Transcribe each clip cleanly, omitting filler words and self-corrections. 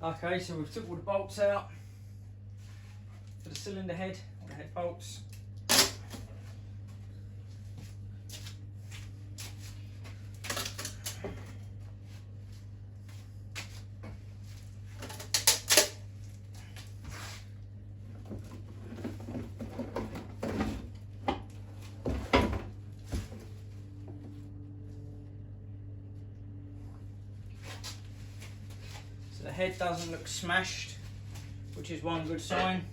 Okay, so we've took all the bolts out for the cylinder head, all the head bolts. The head doesn't look smashed, which is one good sign.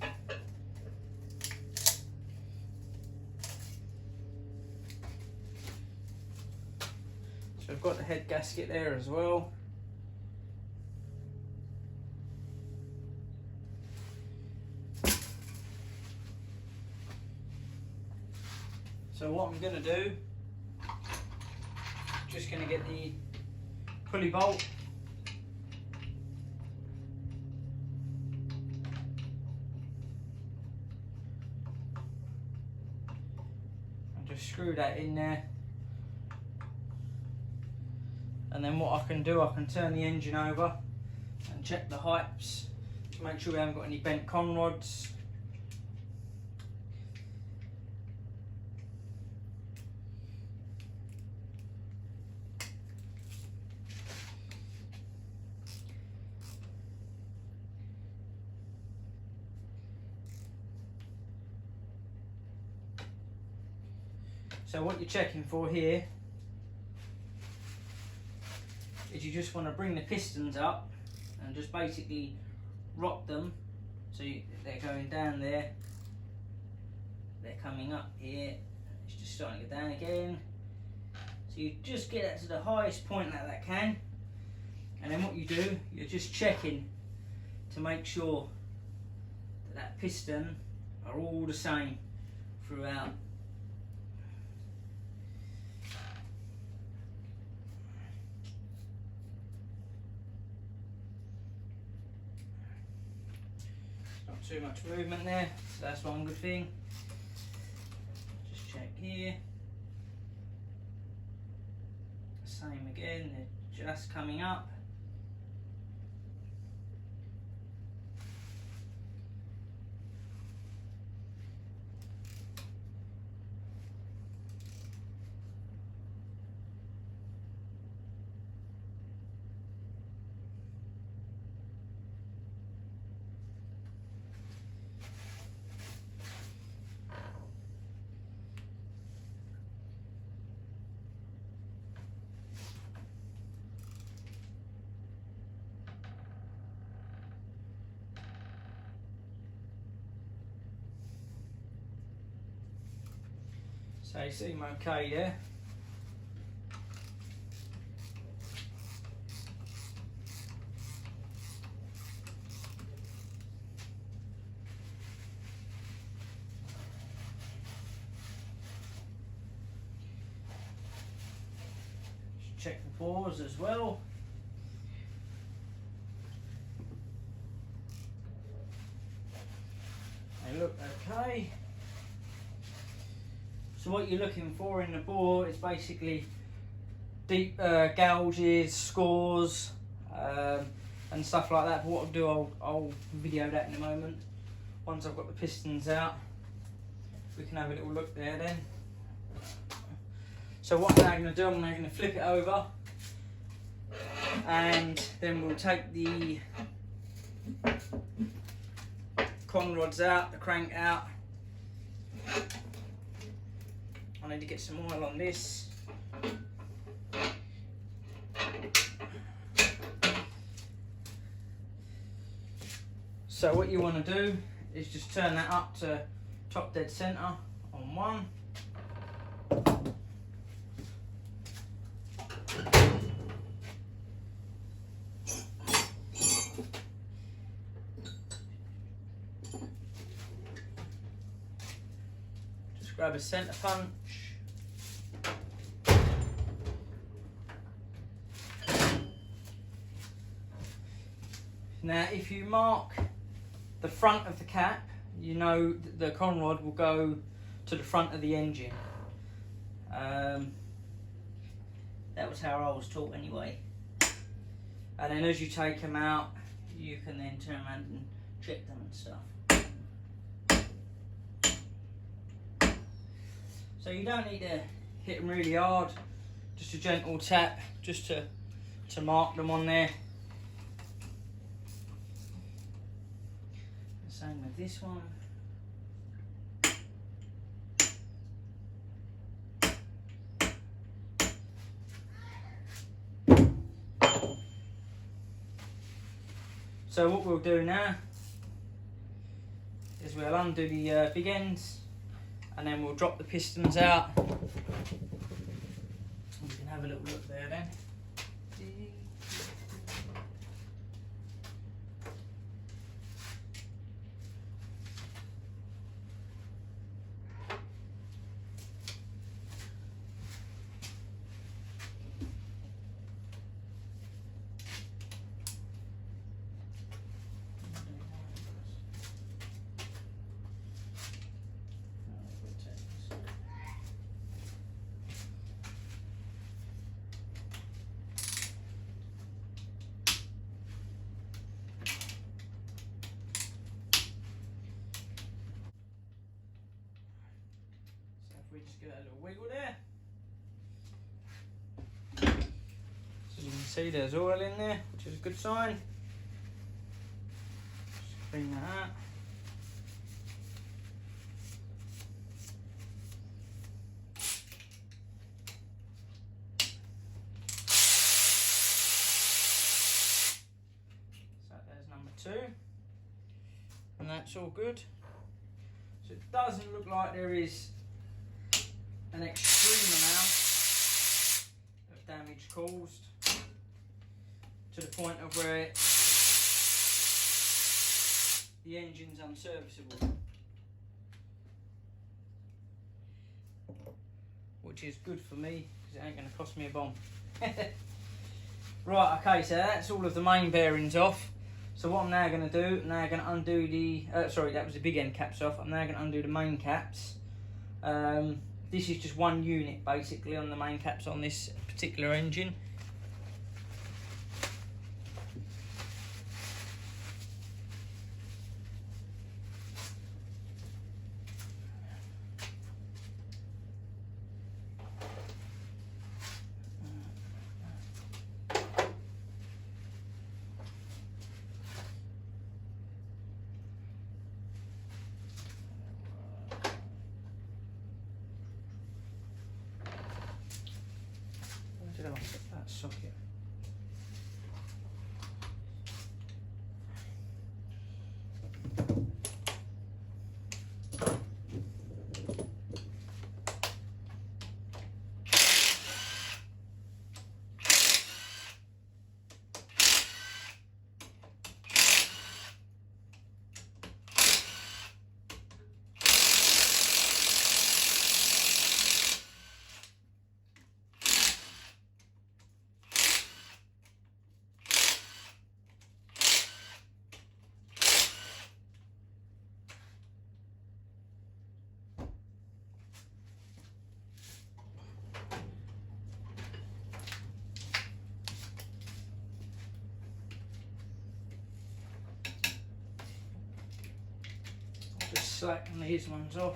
So I've got the head gasket there as well. So what I'm going to do, just going to get the pulley bolt. Just screw that in there, and then what I can do, I can turn the engine over and check the heights to make sure we haven't got any bent con rods. So what you're checking for here is you just want to bring the pistons up and just basically rock them so they're going down there, they're coming up here, it's just starting to go down again. So you just get that to the highest point that can, and then what you do, you're just checking to make sure that piston are all the same throughout. Not too much movement there, so that's one good thing. Just check here. Same again, they're just coming up. So you seem okay there. Just check the bores as well. They look okay. So what you're looking for in the bore is basically deep gouges, scores, and stuff like that. But what I'll do, I'll video that in a moment. Once I've got the pistons out, we can have a little look there then. So what I'm now going to do, I'm now going to flip it over, and then we'll take the con rods out, the crank out. I need to get some oil on this. So what you want to do is just turn that up to top dead centre on one. Just grab a centre punch. Now if you mark the front of the cap, you know the con rod will go to the front of the engine. That was how I was taught anyway. And then as you take them out, you can then turn around and check them and stuff. So you don't need to hit them really hard, just a gentle tap just to mark them on there. The same with this one. So what we'll do now is we'll undo the big ends, and then we'll drop the pistons out. We can have a little look there then. We just give it a little wiggle there. So you can see there's oil in there, which is a good sign. Just clean that out. So there's number 2. And that's all good. So it doesn't look like there is an extreme amount of damage caused to the point of where the engine's unserviceable, which is good for me because it ain't going to cost me a bomb. Right, okay, so that's all of the main bearings off. So what I'm now going to do, I'm now going to undo the, sorry, that was the big end caps off. I'm now going to undo the main caps. This is just one unit basically on the main caps on this particular engine. Did I put that socket? Just slacken these ones off.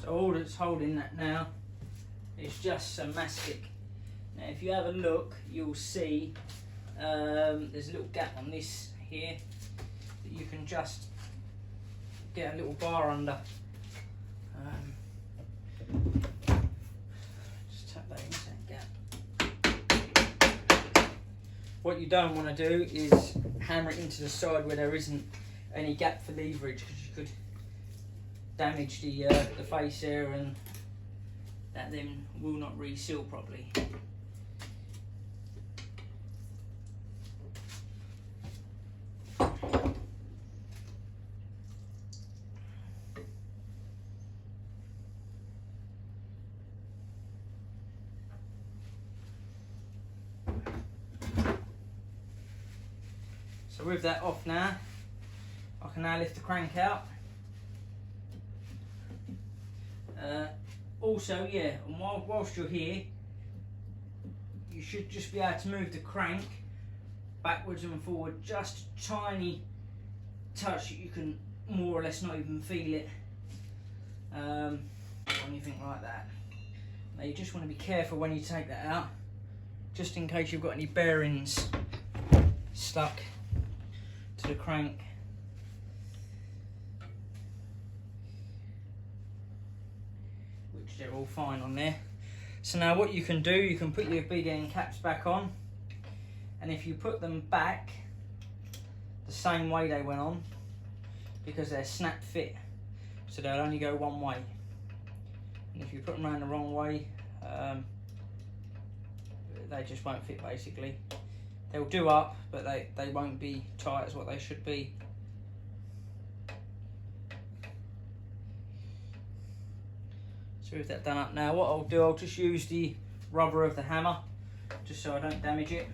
So all that's holding that now is just some mastic. Now Now if you have a look, you'll see there's a little gap on this here that you can just get a little bar under. Just tap that into that gap. What you don't want to do is hammer it into the side where there isn't any gap for leverage, because you could damage the face there, and that then will not reseal properly. So with that off now, I can now lift the crank out. Also, yeah, and whilst you're here, you should just be able to move the crank backwards and forward just a tiny touch that you can more or less not even feel it, or anything like that. Now you just want to be careful when you take that out, just in case you've got any bearings stuck to the crank. Which they're all fine on there. So now what you can do, you can put your big end caps back on, and if you put them back the same way they went on, because they're snap fit, so they'll only go one way. And if you put them around the wrong way, they just won't fit basically. They'll do up, but they won't be tight as what they should be. So with that done up now, what I'll do, I'll just use the rubber of the hammer, just so I don't damage it.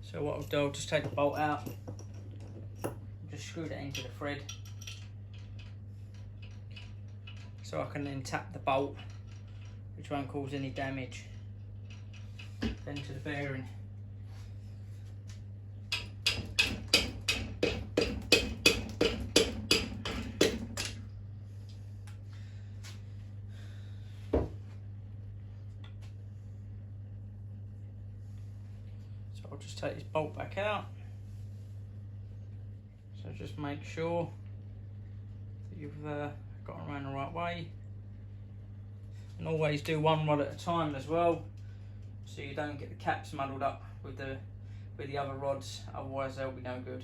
So what I'll do, I'll just take the bolt out, just screw that into the thread, so I can then tap the bolt, which won't cause any damage then to the bearing. So I'll just take this bolt back out. So just make sure that you've got them around the right way, and always do one rod at a time as well, so you don't get the caps muddled up with the other rods, otherwise they'll be no good.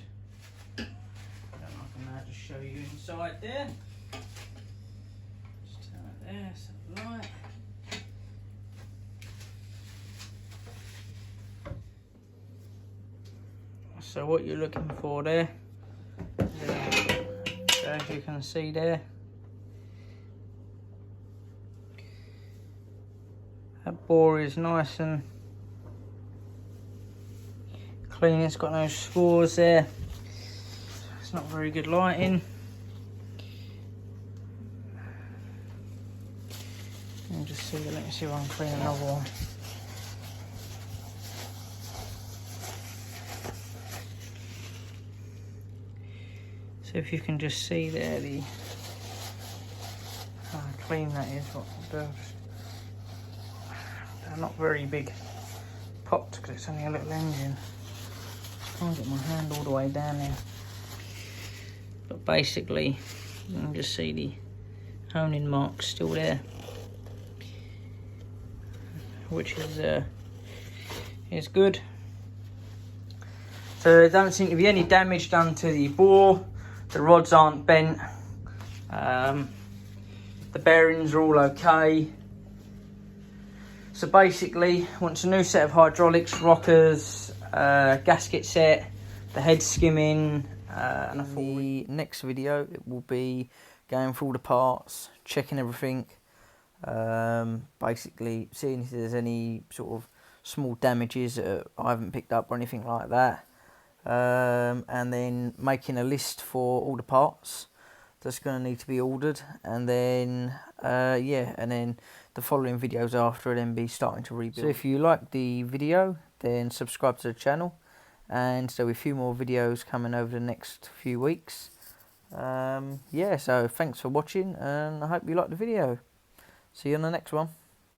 And I can now just show you inside there. Just turn it there, set the light. So what you're looking for there, as you can see there, that bore is nice and clean. It's got no scores there. It's not very good lighting. Let me just see. Let me see if I can clean another one. So if you can just see there how clean that is, what it does. They're not very big pots because it's only a little engine. I can't get my hand all the way down there. But basically, you can just see the honing marks still there, which is good. So there don't seem to be any damage done to the bore. The rods aren't bent. The bearings are all okay. So basically, once a new set of hydraulics, rockers, gasket set, the head skimming, and the next video it will be going through all the parts, checking everything, basically seeing if there's any sort of small damages that I haven't picked up or anything like that. And then making a list for all the parts that's going to need to be ordered, and then yeah, and then the following videos after then be starting to rebuild. So if you like the video, then subscribe to the channel, and there'll be a few more videos coming over the next few weeks. Yeah, so thanks for watching, and I hope you liked the video. See you on the next one.